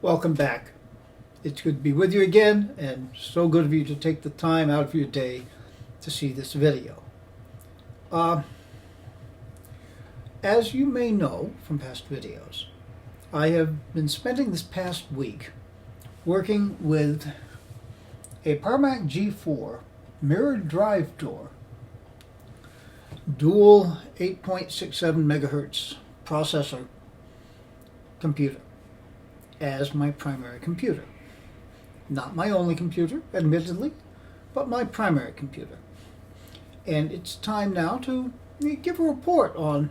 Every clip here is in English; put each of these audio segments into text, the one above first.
Welcome back. It's good to be with you again, and so good of you to take the time out of your day to see this video. Uh, as you may know from past videos, I have been spending this past week working with a Parmac G4 mirrored drive door, dual 8.67 megahertz processor computer as my primary computer. Not my only computer, admittedly, but my primary computer. And it's time now to give a report on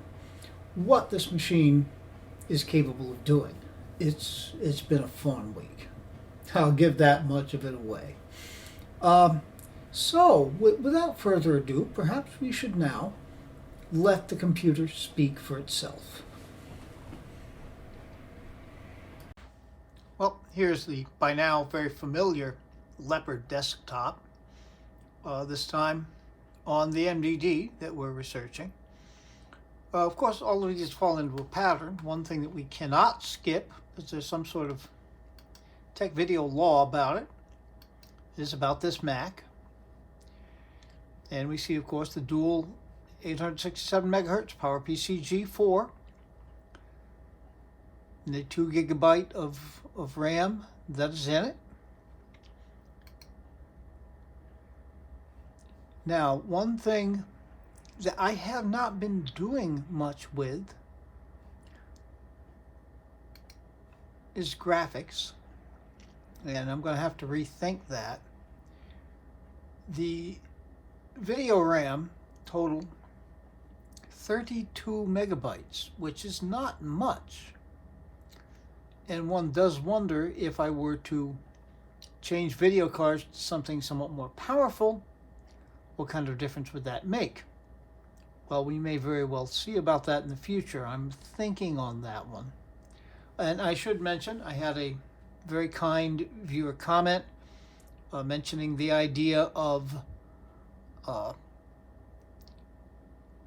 what this machine is capable of doing. It's been a fun week. I'll give that much of it away. Without further ado, perhaps we should now let the computer speak for itself. Well, here's the by now very familiar Leopard desktop, this time on the MDD that we're researching. Of course, all of these fall into a pattern. One thing that we cannot skip, is there's some sort of tech video law about it, is about this Mac. And we see, of course, the dual 867 megahertz PowerPC G4, and the 2 gigabyte of RAM that is in it. Now, one thing that I have not been doing much with is graphics, and I'm going to have to rethink that. The video RAM total 32 megabytes, which is not much. And one does wonder, if I were to change video cards to something somewhat more powerful, what kind of difference would that make? Well, we may very well see about that in the future. I'm thinking on that one. And I should mention, I had a very kind viewer comment mentioning the idea of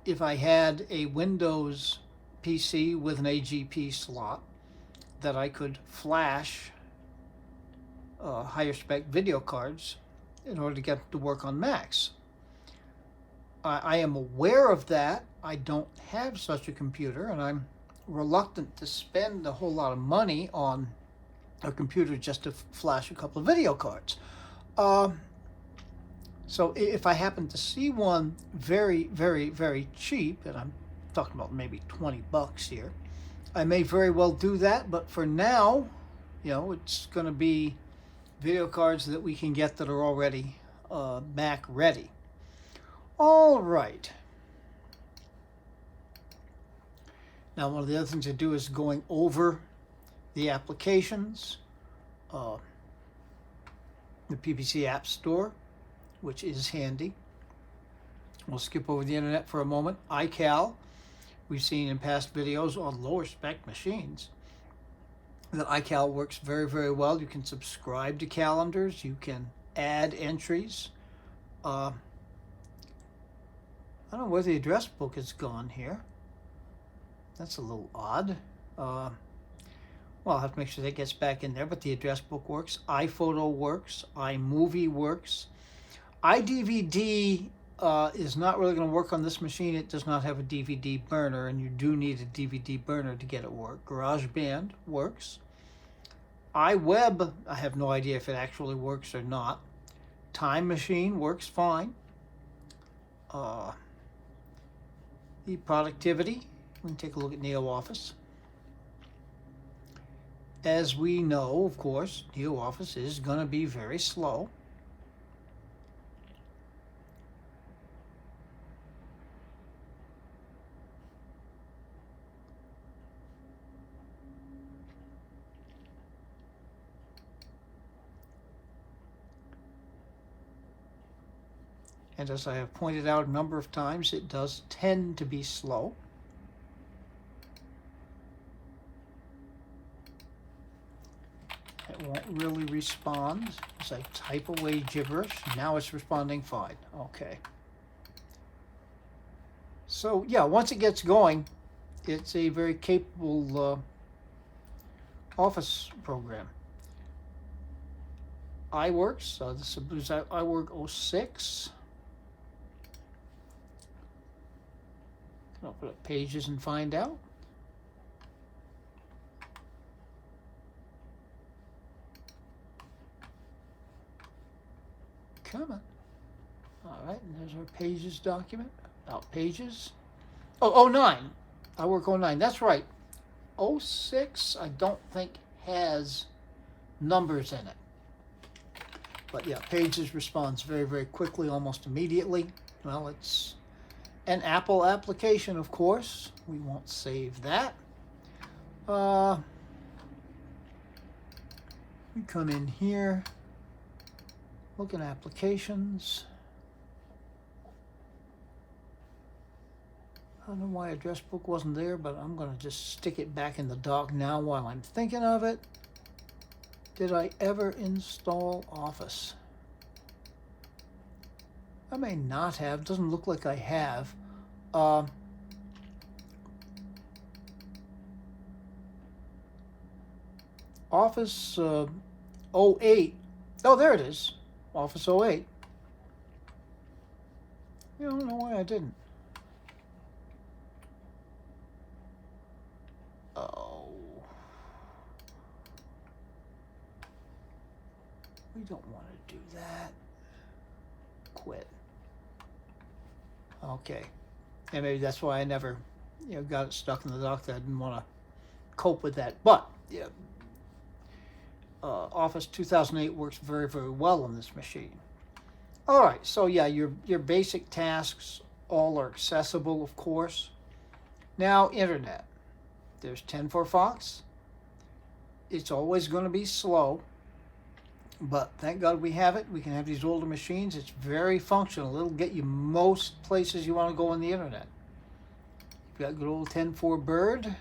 if I had a Windows PC with an AGP slot, that I could flash higher spec video cards in order to get them to work on Macs. I am aware of that. I don't have such a computer, and I'm reluctant to spend a whole lot of money on a computer just to flash a couple of video cards. So if I happen to see one very, very, very cheap, and I'm talking about maybe $20 here, I may very well do that, but for now, it's going to be video cards that we can get that are already Mac ready. All right. Now, one of the other things I do is going over the applications, the PPC App Store, which is handy. We'll skip over the internet for a moment. iCal. We've seen in past videos on lower spec machines that iCal works very, very well. You can subscribe to calendars. You can add entries. I don't know where the address book has gone here. That's a little odd. Well, I'll have to make sure that gets back in there, but the address book works. iPhoto works. iMovie works. iDVD is not really going to work on this machine. It does not have a DVD burner, and you do need a DVD burner to get it work. GarageBand works. iWeb, I have no idea if it actually works or not. Time Machine works fine. The productivity, we can take a look at NeoOffice. As we know, of course, NeoOffice is going to be very slow. And as I have pointed out a number of times, it does tend to be slow. It won't really respond as I type away gibberish. Now it's responding fine. Okay. So yeah, once it gets going, it's a very capable Office program. iWorks, this is iWork 06. I'll put up Pages and find out. Come on. All right, and there's our Pages document. About Pages. Oh, 09. iWork 09. That's right. 06, I don't think has numbers in it. But yeah, Pages responds very, very quickly, almost immediately. Well, it's an Apple application, of course. We won't save that. We come in here, look at applications. I don't know why address book wasn't there, but I'm going to just stick it back in the dock now while I'm thinking of it. Did I ever install Office? I may not have. Doesn't look like I have. Office 08. Oh, there it is. Office 08. I don't know why I didn't. Oh. We don't want to do that. Quit. Okay. And maybe that's why I never, got it stuck in the dock. I didn't want to cope with that. But, yeah, Office 2008 works very, very well on this machine. All right. So, yeah, your basic tasks all are accessible, of course. Now, Internet. There's 10-4 It's always going to be slow. But thank God we have it. We can have these older machines. It's very functional. It'll get you most places you want to go on the internet. You've got good old 10-4 Bird,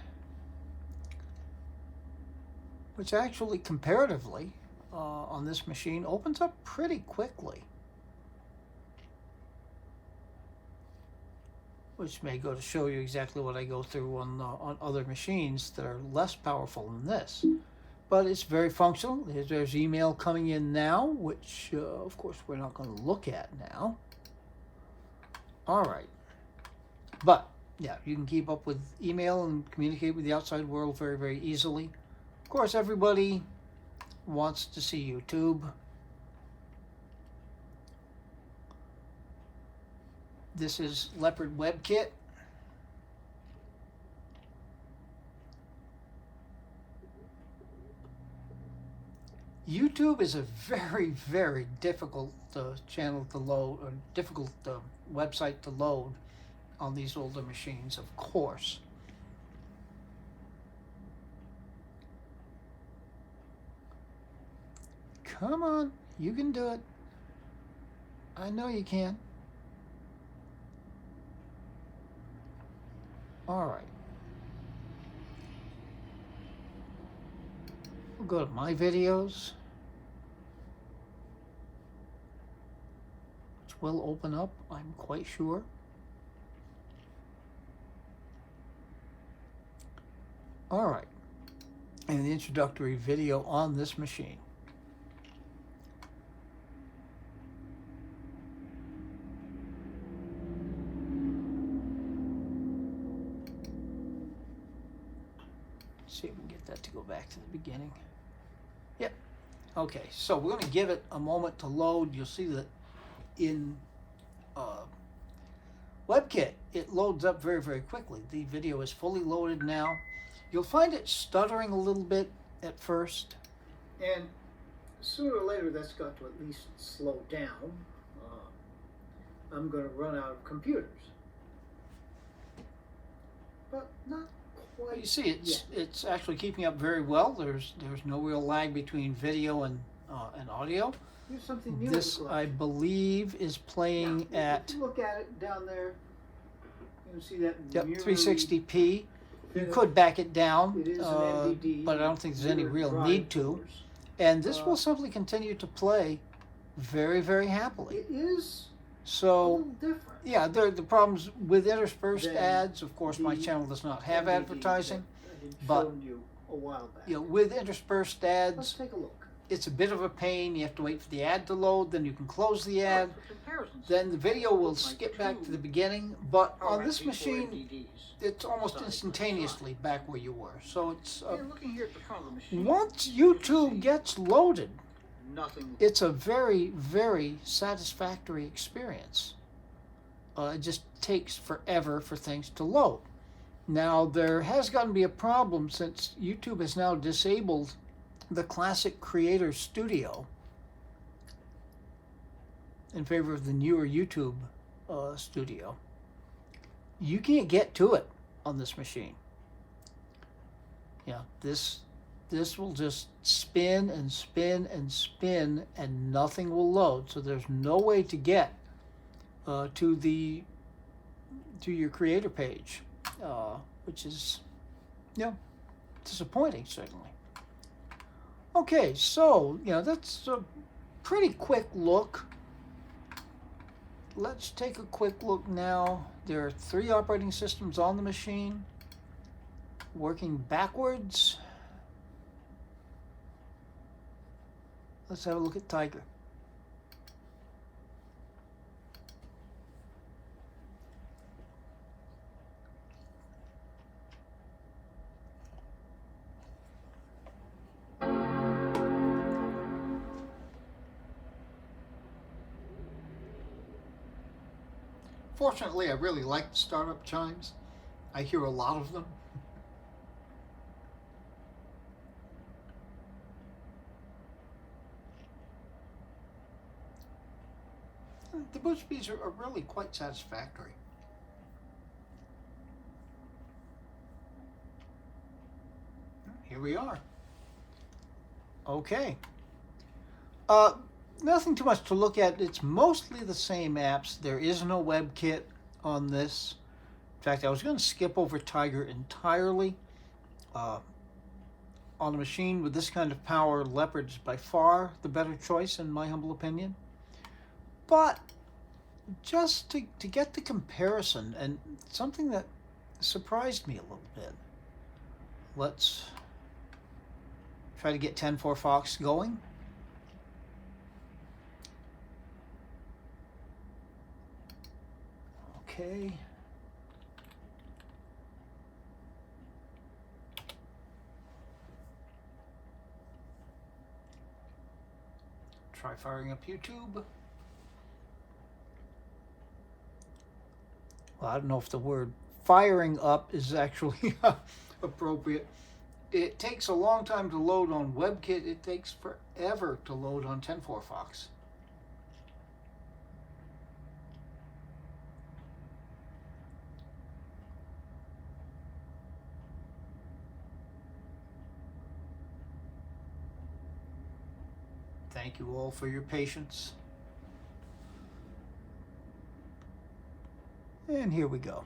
which actually, comparatively, on this machine, opens up pretty quickly. Which may go to show you exactly what I go through on other machines that are less powerful than this. But it's very functional. There's email coming in now, which, of course, we're not going to look at now. All right. But, yeah, you can keep up with email and communicate with the outside world very, very easily. Of course, everybody wants to see YouTube. This is Leopard WebKit. YouTube is a very, very difficult channel to load, or difficult website to load on these older machines, of course. Come on, you can do it. I know you can. All right. We'll go to my videos, which will open up, I'm quite sure. All right. And the introductory video on this machine. See if we can get that to go back to the beginning. Yep. Okay, so we're going to give it a moment to load. You'll see that in WebKit, it loads up very, very quickly. The video is fully loaded now. You'll find it stuttering a little bit at first. And sooner or later, that's got to at least slow down. I'm going to run out of computers. But not quite. You see, it's actually keeping up very well. There's no real lag between video and audio. Here's something new. This, I believe, is playing at. If you look at it down there, you can see that. Yep, 360p. You could back it down, It is an MDD, but I don't think there's any real need to. And this will simply continue to play very, very happily. It is a So, little different. yeah, there are the problems with interspersed Then ads. Of course, my the channel does not have MDD advertising, that I had but shown you a while back. You know, with interspersed Let's ads, take a look. it's a bit of a pain. You have to wait for the ad to load, then you can close the ad. For comparisons, Then the video will like skip back to two the beginning, but on Power this IP4 machine, MDDs. it's almost Side by instantaneously back where you were. So it's And looking here at the front of the machine, once you can YouTube see gets loaded, nothing. it's a very, very satisfactory experience. It just takes forever for things to load. Now, there has gotten to be a problem since YouTube has now disabled the Classic Creator Studio in favor of the newer YouTube Studio. You can't get to it on this machine. Yeah, this will just spin and spin and spin, and nothing will load. So there's no way to get to your creator page, which is, disappointing, certainly. Okay, so that's a pretty quick look. Let's take a quick look now. There are 3 operating systems on the machine, working backwards. Let's have a look at Tiger. Fortunately, I really like the startup chimes. I hear a lot of them. The boot speeds are really quite satisfactory. Here we are. Okay. Nothing too much to look at. It's mostly the same apps. There is no WebKit on this. In fact, I was going to skip over Tiger entirely. On a machine with this kind of power, Leopard's by far the better choice, in my humble opinion. But just to get the comparison, and something that surprised me a little bit, let's try to get 10.4 Fox going. Okay. Try firing up YouTube. Well, I don't know if the word firing up is actually appropriate. It takes a long time to load on WebKit. It takes forever to load on 10.4 Fox. Thank you all for your patience. And here we go.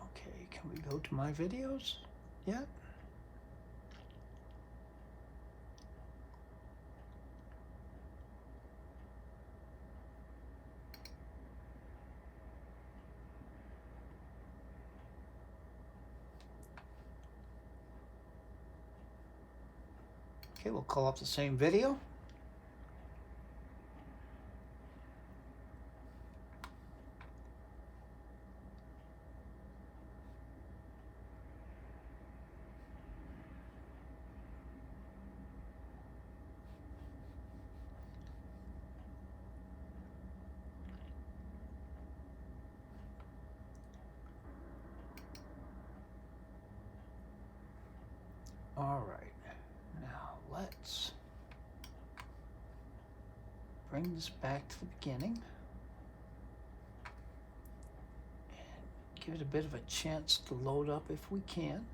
Okay, can we go to my videos yet? Okay, we'll call up the same video. All right, now let's bring this back to the beginning and give it a bit of a chance to load up if we can.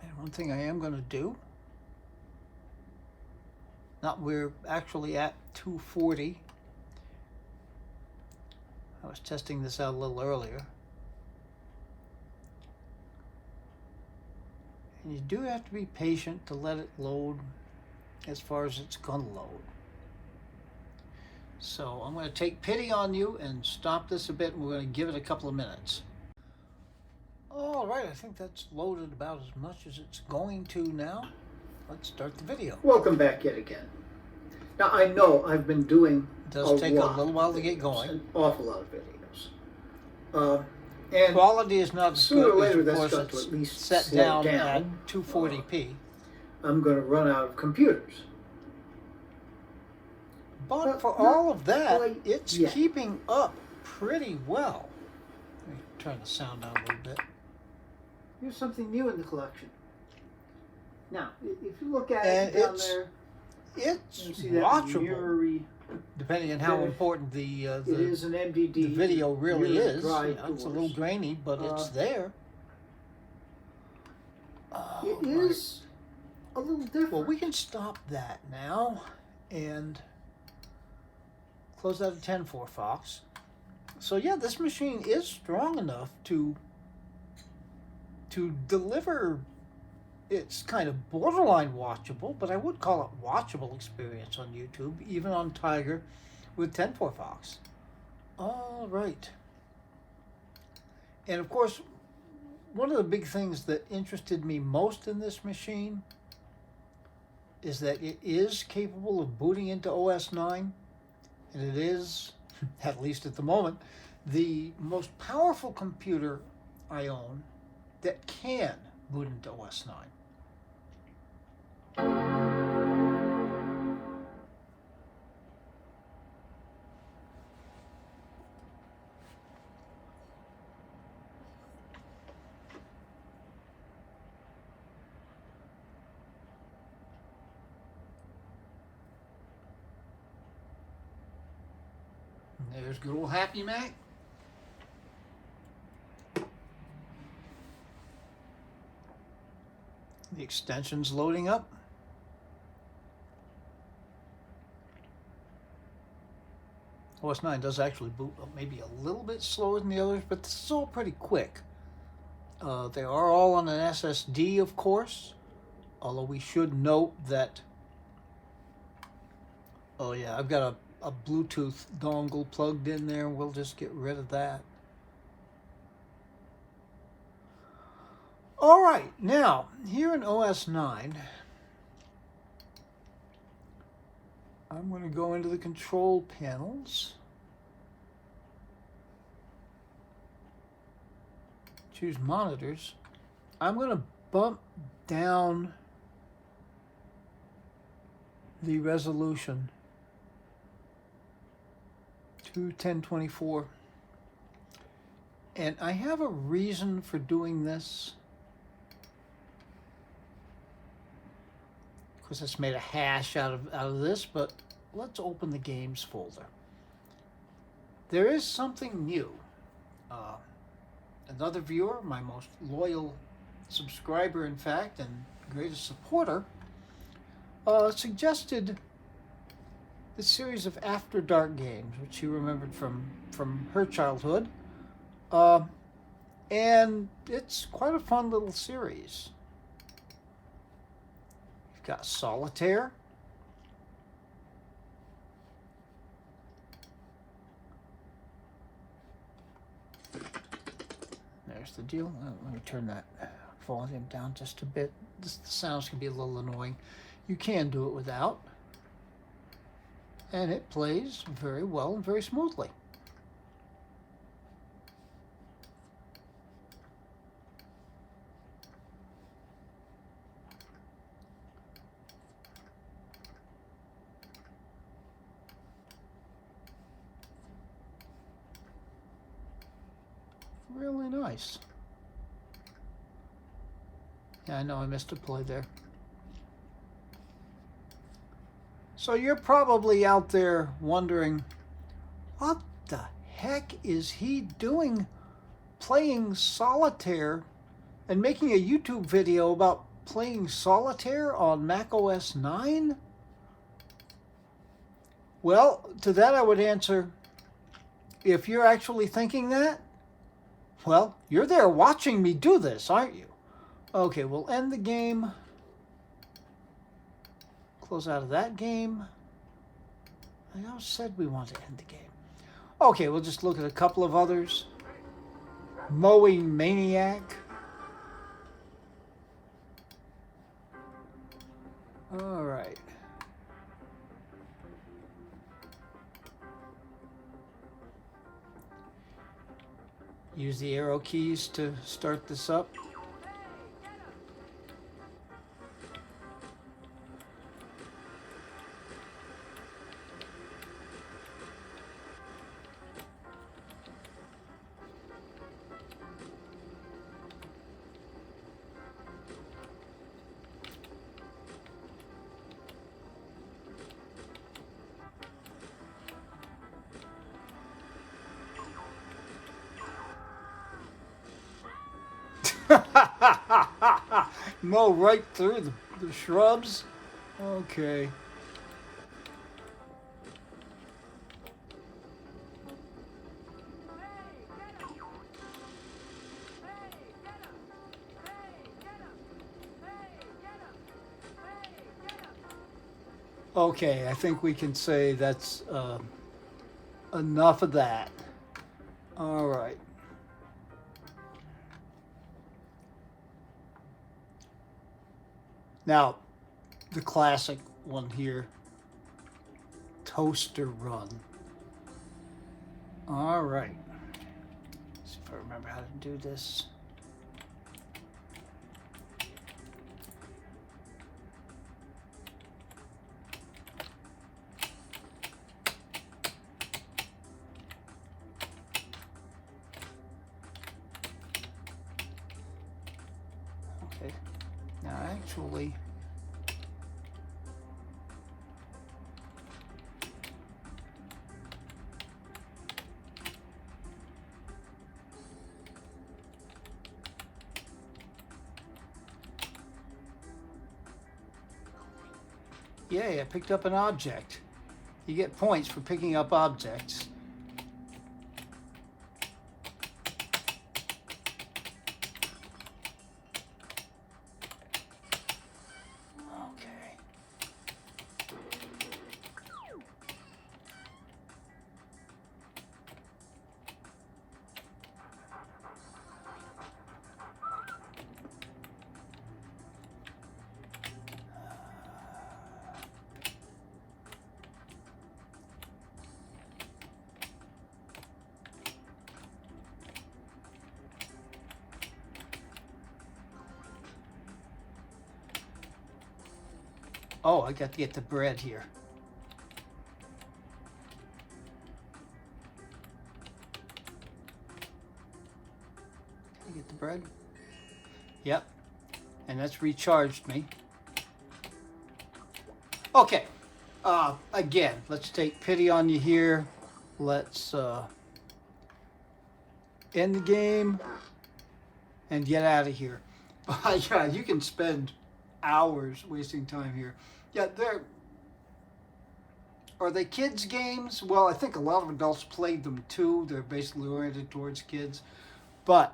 And one thing I am going to do, we're actually at 240. was testing this out a little earlier. And you do have to be patient to let it load as far as it's going to load. So I'm going to take pity on you and stop this a bit, and we're going to give it a couple of minutes. All right, I think that's loaded about as much as it's going to now. Let's start the video. Welcome back yet again. Now I know I've been doing It does take a little while to get going. An awful lot of videos. And quality is not as sooner or good later as, of that's course, got to it's at least set slow down at 240p. I'm going to run out of computers. But for all of that, quite it's yet. keeping up pretty well. Let me turn the sound down a little bit. Here's something new in the collection. Now, if you look at And it down it's- there, It's you see that watchable, mirrory. depending on how It important the is an MDD. the video really mirror is. dry You know, it's a little doors. grainy, but it's there. It Right. is a little different. Well, we can stop that now and close out a 10 for Fox. So yeah, this machine is strong enough to deliver. It's kind of borderline watchable, but I would call it watchable experience on YouTube, even on Tiger with 10 for Fox. All right. And of course, one of the big things that interested me most in this machine is that it is capable of booting into OS 9, and it is, at least at the moment, the most powerful computer I own that can boot into OS 9. There's good old Happy Mac. The extension's loading up. OS 9 does actually boot up maybe a little bit slower than the others, but this is all pretty quick. They are all on an SSD, of course, although we should note that, oh yeah, I've got a Bluetooth dongle plugged in there, and we'll just get rid of that. All right, now, here in OS 9, I'm going to go into the control panels, choose monitors. I'm going to bump down the resolution to 1024. And I have a reason for doing this. Of course, it's made a hash out of this, but let's open the games folder. There is something new. Another viewer, my most loyal subscriber, in fact, and greatest supporter, suggested the series of After Dark games, which she remembered from her childhood. And it's quite a fun little series. You've got Solitaire. There's the deal. Let me turn that volume down just a bit. The sounds can be a little annoying. You can do it without. And it plays very well and very smoothly. Really nice. Yeah, I know I missed a play there. So you're probably out there wondering, what the heck is he doing playing Solitaire and making a YouTube video about playing Solitaire on Mac OS 9? Well, to that I would answer, if you're actually thinking that, well, you're there watching me do this, aren't you? Okay, we'll end the game. Close out of that game. I always said we want to end the game. Okay, we'll just look at a couple of others. Mowing Maniac. All right. Use the arrow keys to start this up. Mow right through the shrubs. Okay. Okay, I think we can say that's enough of that. All right. Now, the classic one here, Toaster Run. All right. Let's see if I remember how to do this. Okay. Now, actually, yay, I picked up an object. You get points for picking up objects. Okay. Oh, I got to get the bread here. Can I get the bread? Yep. And that's recharged me. Okay. Again, let's take pity on you here. Let's end the game and get out of here. Yeah, you can spend hours wasting time here. Yeah, are they kids games? Well, I think a lot of adults played them too. They're basically oriented towards kids, but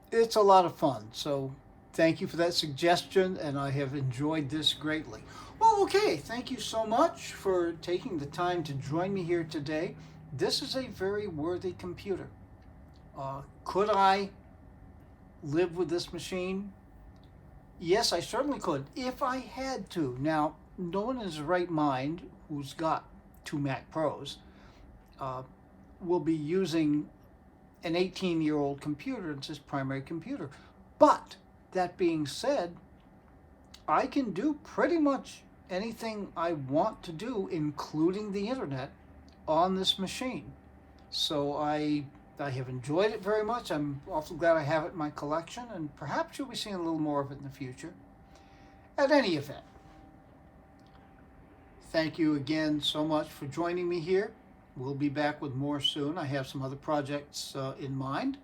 it's a lot of fun. So thank you for that suggestion, and I have enjoyed this greatly. Well, okay, thank you so much for taking the time to join me here today. This is a very worthy computer. Could I live with this machine? Yes, I certainly could, if I had to. Now, no one in his right mind who's got two Mac Pros will be using an 18-year-old computer as his primary computer. But, that being said, I can do pretty much anything I want to do, including the internet, on this machine. So I have enjoyed it very much. I'm awfully glad I have it in my collection, and perhaps you'll be seeing a little more of it in the future. At any event, thank you again so much for joining me here. We'll be back with more soon. I have some other projects in mind.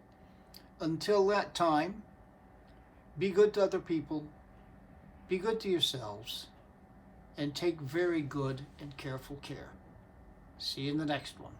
Until that time, be good to other people, be good to yourselves, and take very good and careful care. See you in the next one.